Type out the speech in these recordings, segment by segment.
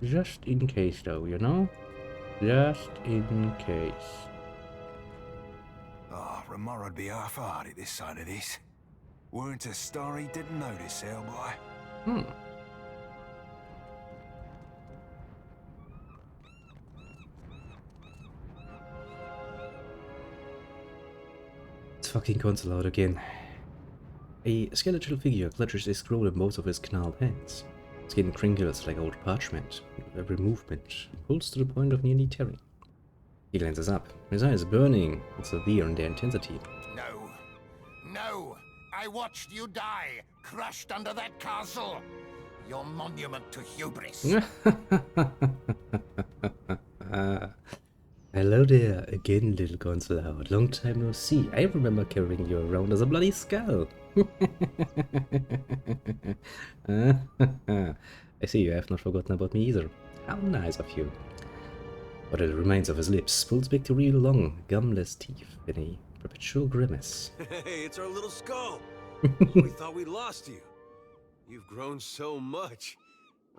Just in case, though, you know? Just in case. Oh, Ramora'd be half-hearted this side of this. Weren't a star he didn't notice, Hellboy. Hmm. It's fucking console out again. A skeletal figure clutches a scroll in both of his gnarled hands. Skin crinkles like old parchment. Every movement pulls to the point of nearly tearing. He glances up, his eyes burning and severe in their intensity. No. No! I watched you die, crushed under that castle! Your monument to hubris. Hello there again, little console. Long time no see. I remember carrying you around as a bloody skull. I see you have not forgotten about me either. How nice of you. What little remains of his lips pulls back to real long, gumless teeth in a perpetual grimace. Hey, it's our little skull. We thought we lost you. You've grown so much.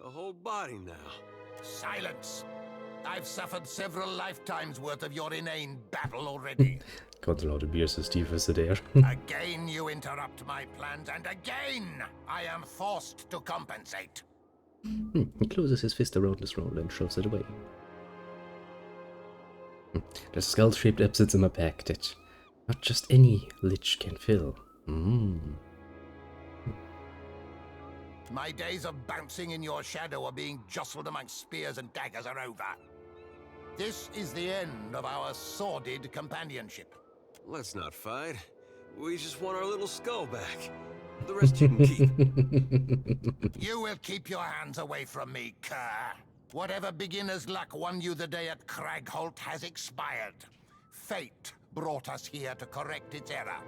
A whole body now. Silence! I've suffered several lifetimes worth of your inane babble already. Console beers his teeth as the air. Again you interrupt my plans, and again I am forced to compensate. He closes his fist around his roll and shoves it away. The skull-shaped absence in my pack that not just any lich can fill. My days of bouncing in your shadow or being jostled amongst spears and daggers are over. This is the end of our sordid companionship. Let's not fight. We just want our little skull back. The rest you can keep. You will keep your hands away from me, cur. Whatever beginner's luck won you the day at Cragholt has expired. Fate brought us here to correct its error.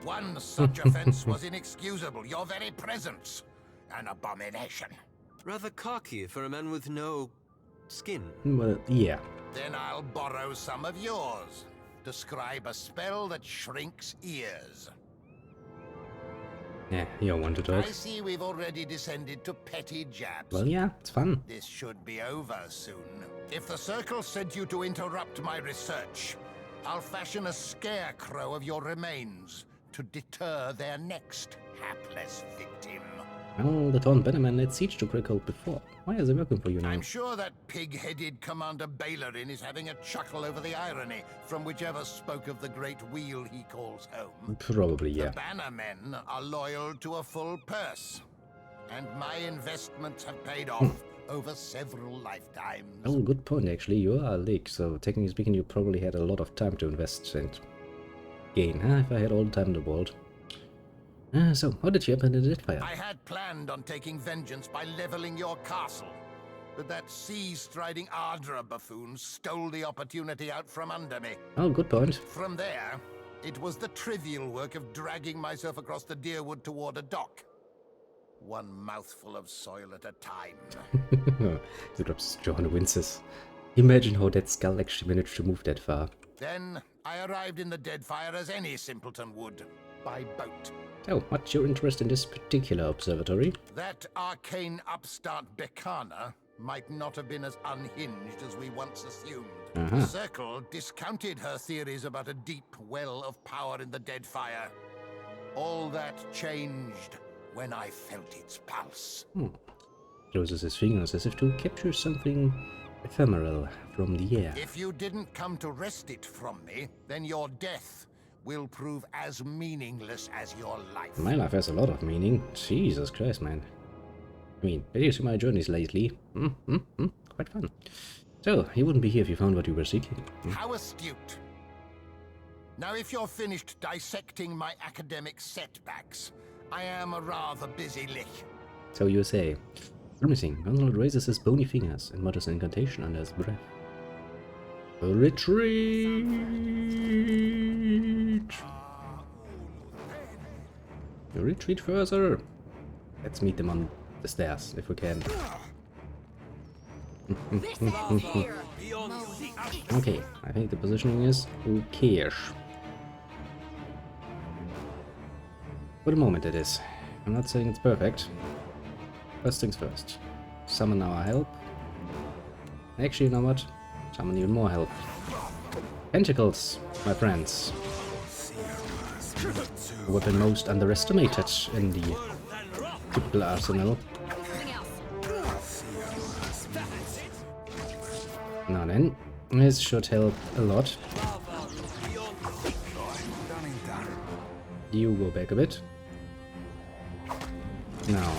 One such offense was inexcusable. Your very presence, an abomination. Rather cocky for a man with no skin. Well, yeah. Then I'll borrow some of yours. Describe a spell that shrinks ears. Yeah, you don't want to talk. I see we've already descended to petty jabs. Well, yeah, it's fun. This should be over soon. If the Circle sent you to interrupt my research, I'll fashion a scarecrow of your remains to deter their next hapless victim. Well, the Thorn Bannerman led siege to Cragholt before. Why is it working for you now? I'm sure that pig-headed Commander Bailerin is having a chuckle over the irony from whichever spoke of the great wheel he calls home. Probably, yeah. The Bannermen are loyal to a full purse, and my investments have paid off over several lifetimes. Oh, good point, actually. You are a Lich, so technically speaking, you probably had a lot of time to invest and gain, huh? If I had all the time in the world. So, how did you happen in the Deadfire? I had planned on taking vengeance by leveling your castle, but that sea-striding Ardra buffoon stole the opportunity out from under me. Oh, good point. From there, it was the trivial work of dragging myself across the Deerwood toward a dock. One mouthful of soil at a time. He drops Johanna winces. Imagine how that skull actually managed to move that far. Then I arrived in the Deadfire as any simpleton would, by boat. Oh, what's your interest in this particular observatory? That arcane upstart Bekana might not have been as unhinged as we once assumed. The Circle discounted her theories about a deep well of power in the Deadfire. All that changed when I felt its pulse. Closes his fingers as if to capture something ephemeral from the air. If you didn't come to wrest it from me, then your death will prove as meaningless as your life. My life has a lot of meaning. Jesus Christ, man. I mean, you see my journeys lately. Quite fun. So, you wouldn't be here if you found what you were seeking. How astute. Now, if you're finished dissecting my academic setbacks, I am a rather busy lich. So you say. Promising, Gonzalo raises his bony fingers and mutters an incantation under his breath. Retreat! Retreat further! Let's meet them on the stairs, if we can. Okay, I think the positioning is okay-ish. For the moment it is. I'm not saying it's perfect. First things first. Summon our help. Actually, you know what? Summon even more help. Tentacles, my friends. A weapon most underestimated in the typical arsenal. Now then, this should help a lot. You go back a bit. Now.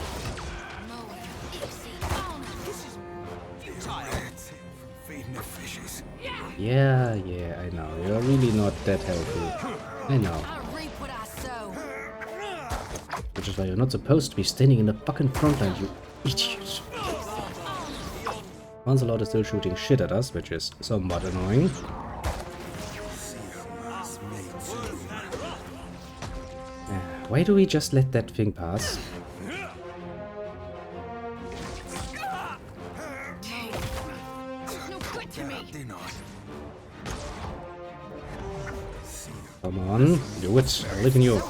Yeah, I know. You're really not that helpful. I know. Which is why you're not supposed to be standing in the fucking front line, you idiot. Lancelot is still shooting shit at us, which is somewhat annoying. Why do we just let that thing pass? Come on, do it. I believe in you.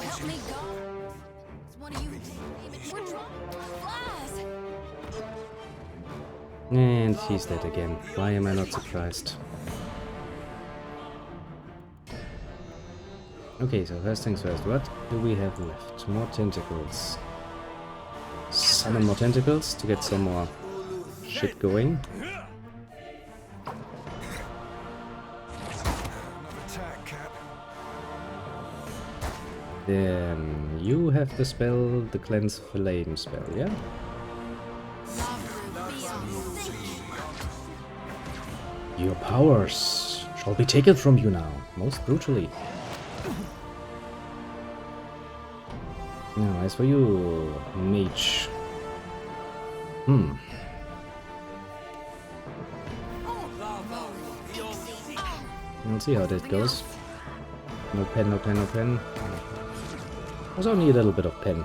And he's dead again. Why am I not surprised? Okay, so first things first. What do we have left? More tentacles. Summon more tentacles to get some more shit going. Then you have the spell, the Cleanse Flame spell, yeah? Your powers shall be taken from you now, most brutally. Now, as for you, mage. We'll see how that goes. No pen, no pen, no pen. There's only a little bit of pen.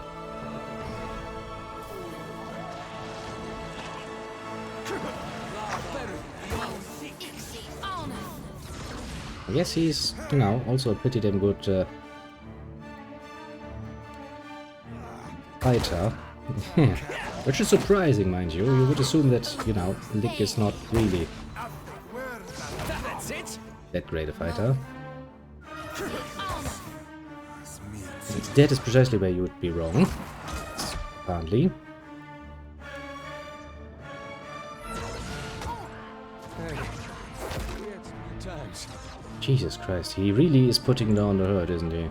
I guess he's, you know, also a pretty damn good fighter. Which is surprising, mind you. You would assume that, you know, Lick is not really that great a fighter. That is precisely where you would be wrong, apparently. Jesus Christ, he really is putting down the herd, isn't he?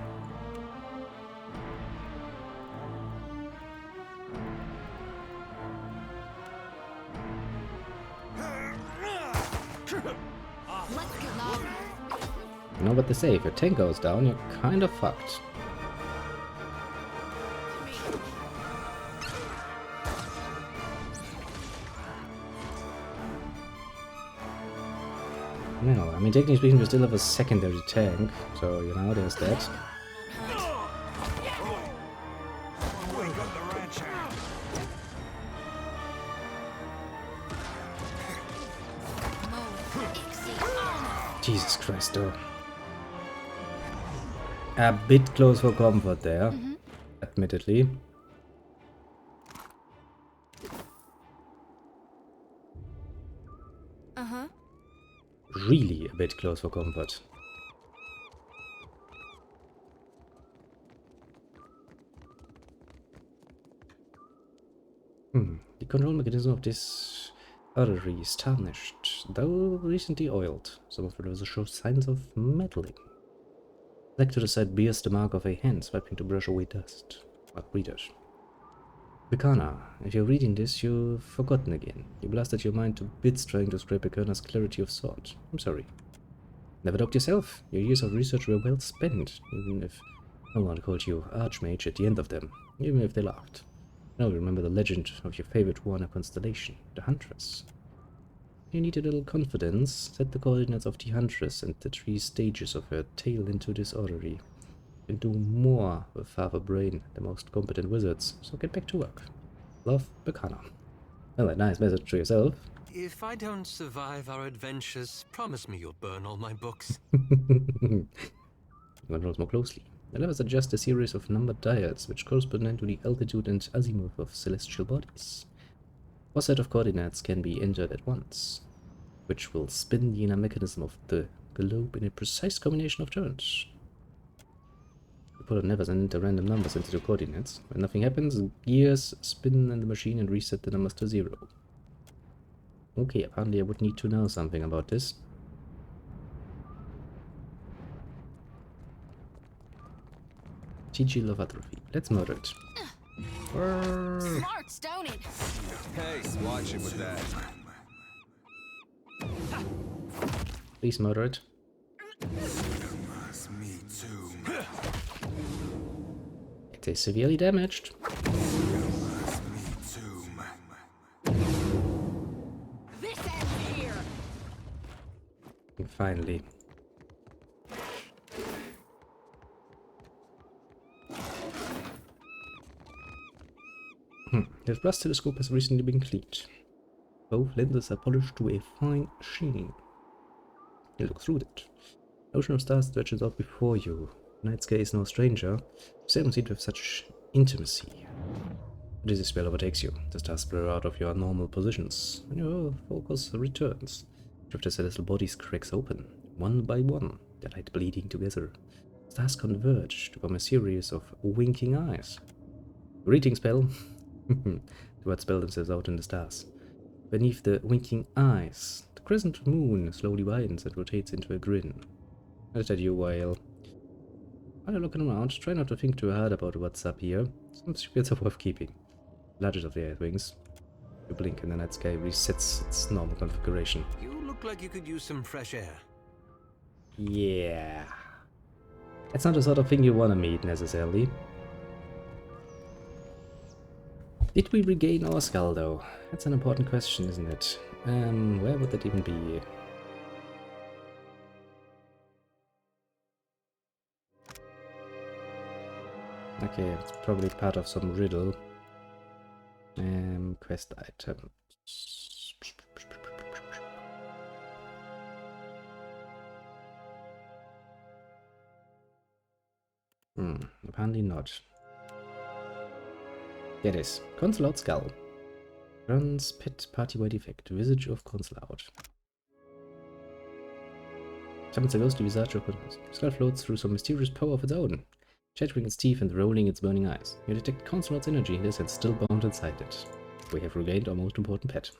You know what they say, if your tank goes down, you're kind of fucked. No, I mean, technically speaking, we still have a secondary tank, so, you know, there's that. Jesus Christ, though. A bit close for comfort there, admittedly. Really a bit close for comfort. The control mechanism of this artery is tarnished, though recently oiled. Some of the vessels show signs of meddling. Leg to the side bears the mark of a hand swiping to brush away dust. But read it. Bekana, if you're reading this, you've forgotten again. You blasted your mind to bits trying to scrape Bekana's clarity of thought. I'm sorry. Never doubt yourself. Your years of research were well spent, even if no one called you Archmage at the end of them, even if they laughed. Now remember the legend of your favorite Warner constellation, the Huntress. You need a little confidence. Set the coordinates of the Huntress and the 3 stages of her tail into this artery. You can do more with half a brain, the most competent wizards, so get back to work. Love, Bekana. Well, a nice message to yourself. If I don't survive our adventures, promise me you'll burn all my books. Controls more closely. The levels adjust a series of numbered dials, which correspond to the altitude and azimuth of celestial bodies. One set of coordinates can be entered at once. which will spin the inner mechanism of the globe in a precise combination of turns. The propeller never enter random numbers into the coordinates. When nothing happens, gears spin in the machine and reset the numbers to 0. Okay, apparently I would need to know something about this. TG Lovatrophy. Let's murder it. Smarts, don't it? Hey, watch it with that. Please murder it. It's me too. It is severely damaged. It's me too. This ends here. Finally. The thrust telescope has recently been cleaned. Both lenses are polished to a fine sheen. You look through it. The ocean of stars stretches out before you. The night sky is no stranger. You seldom see it with such intimacy. The dizzy spell overtakes you. The stars blur out of your normal positions. When your focus returns, Drifter's celestial bodies cracks open, one by one, the light bleeding together. Stars converge to form a series of winking eyes. Greeting spell. The words spell themselves out in the stars. Beneath the winking eyes, the crescent moon slowly widens and rotates into a grin. I looked at you while you're looking around. Try not to think too hard about what's up here. Some secrets are worth keeping. Largest of the air wings. You blink and the night sky resets its normal configuration. You look like you could use some fresh air. Yeah. That's not the sort of thing you want to meet necessarily. Did we regain our skull though? That's an important question, isn't it? Where would that even be? Okay, it's probably part of some riddle. Quest item. Apparently not. There it is. Consulate Skull. Runs pet party-wide effect. Visage of Consulate. Summons a ghostly visage of Consulate. Skull floats through some mysterious power of its own, chattering its teeth and rolling its burning eyes. You detect Consulate's energy, this and still bound inside it. We have regained our most important pet.